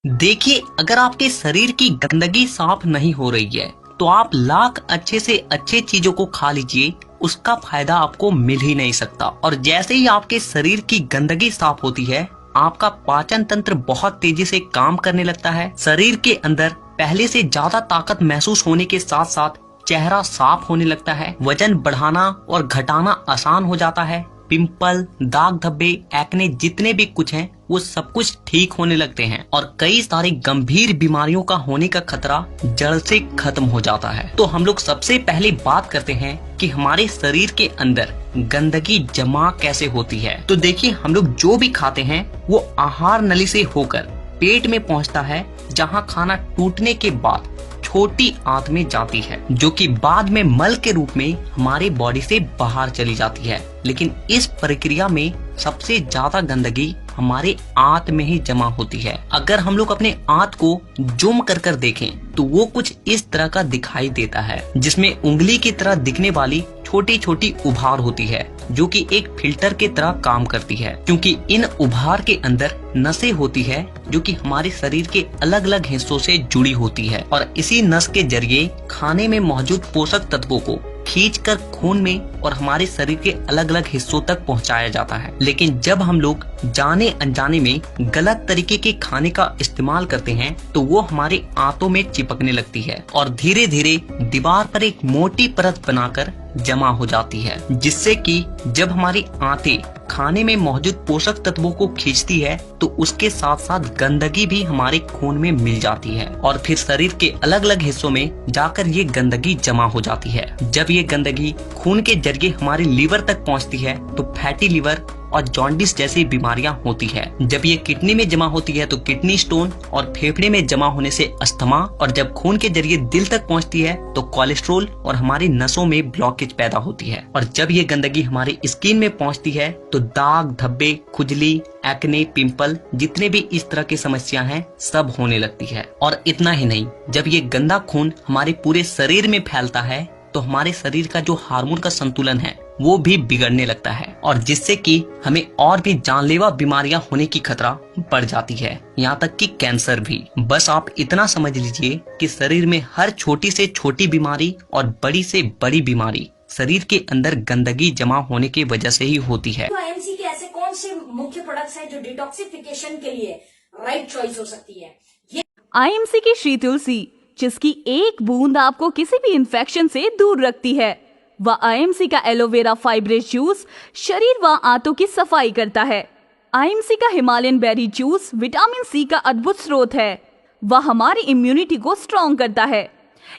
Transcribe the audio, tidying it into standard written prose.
देखिए, अगर आपके शरीर की गंदगी साफ नहीं हो रही है तो आप लाख अच्छे से अच्छे चीजों को खा लीजिए, उसका फायदा आपको मिल ही नहीं सकता। और जैसे ही आपके शरीर की गंदगी साफ होती है, आपका पाचन तंत्र बहुत तेजी से काम करने लगता है। शरीर के अंदर पहले से ज्यादा ताकत महसूस होने के साथ साथ चेहरा साफ होने लगता है। वजन बढ़ाना और घटाना आसान हो जाता है। पिंपल, दाग धब्बे, एक्ने जितने भी कुछ हैं वो सब कुछ ठीक होने लगते हैं और कई सारी गंभीर बीमारियों का होने का खतरा जड़ से खत्म हो जाता है। तो हम लोग सबसे पहले बात करते हैं कि हमारे शरीर के अंदर गंदगी जमा कैसे होती है। तो देखिए, हम लोग जो भी खाते हैं वो आहार नली से होकर पेट में पहुंचता है, जहां खाना टूटने के बाद छोटी आंत में जाती है, जो कि बाद में मल के रूप में हमारे बॉडी से बाहर चली जाती है। लेकिन इस प्रक्रिया में सबसे ज्यादा गंदगी हमारे आंत में ही जमा होती है। अगर हम लोग अपने आंत को जूम कर देखें तो वो कुछ इस तरह का दिखाई देता है, जिसमें उंगली की तरह दिखने वाली छोटी छोटी उभार होती है, जो कि एक फिल्टर के तरह काम करती है, क्योंकि इन उभार के अंदर नसें होती है जो कि हमारे शरीर के अलग अलग हिस्सों से जुड़ी होती है और इसी नस के जरिए खाने में मौजूद पोषक तत्वों को खींचकर खून में और हमारे शरीर के अलग अलग हिस्सों तक पहुंचाया जाता है। लेकिन जब हम लोग जाने अनजाने में गलत तरीके के खाने का इस्तेमाल करते हैं तो वो हमारे आंतों में चिपकने लगती है और धीरे धीरे दीवार पर एक मोटी परत बनाकर जमा हो जाती है, जिससे कि जब हमारी आंतें खाने में मौजूद पोषक तत्वों को खींचती है तो उसके साथ साथ गंदगी भी हमारे खून में मिल जाती है और फिर शरीर के अलग अलग हिस्सों में जाकर ये गंदगी जमा हो जाती है। जब ये गंदगी खून के जरिए हमारे लीवर तक पहुंचती है तो फैटी लीवर और जॉन्डिस जैसी बीमारियां होती है। जब ये किडनी में जमा होती है तो किडनी स्टोन और फेफड़े में जमा होने से अस्थमा, और जब खून के जरिए दिल तक पहुंचती है तो कोलेस्ट्रोल और हमारी नसों में ब्लॉकेज पैदा होती है। और जब ये गंदगी हमारी स्किन में पहुंचती है तो दाग धब्बे, खुजली, एक्ने, पिंपल जितने भी इस तरह की समस्या हैं सब होने लगती है। और इतना ही नहीं, जब ये गंदा खून हमारे पूरे शरीर में फैलता है तो हमारे शरीर का जो हार्मोन का संतुलन है वो भी बिगड़ने लगता है और जिससे कि हमें और भी जानलेवा बीमारियां होने की खतरा बढ़ जाती है, यहाँ तक कि कैंसर भी। बस आप इतना समझ लीजिए कि शरीर में हर छोटी से छोटी बीमारी और बड़ी से बड़ी बीमारी शरीर के अंदर गंदगी जमा होने की वजह से ही होती है। तो आईएमसी के ऐसे कौन से मुख्य प्रोडक्ट्स हैं जो डिटॉक्सिफिकेशन के लिए राइट चॉइस हो सकती है? आईएमसी की श्री तुलसी, जिसकी एक बूंद आपको किसी भी इन्फेक्शन से दूर रखती है। व आईएमसी का एलोवेरा फाइब्रेस जूस शरीर व आंतों की सफाई करता है। आईएमसी का Himalayan berry juice vitamin C का अद्भुत स्रोत है। वह हमारी इम्यूनिटी को स्ट्रॉन्ग करता है।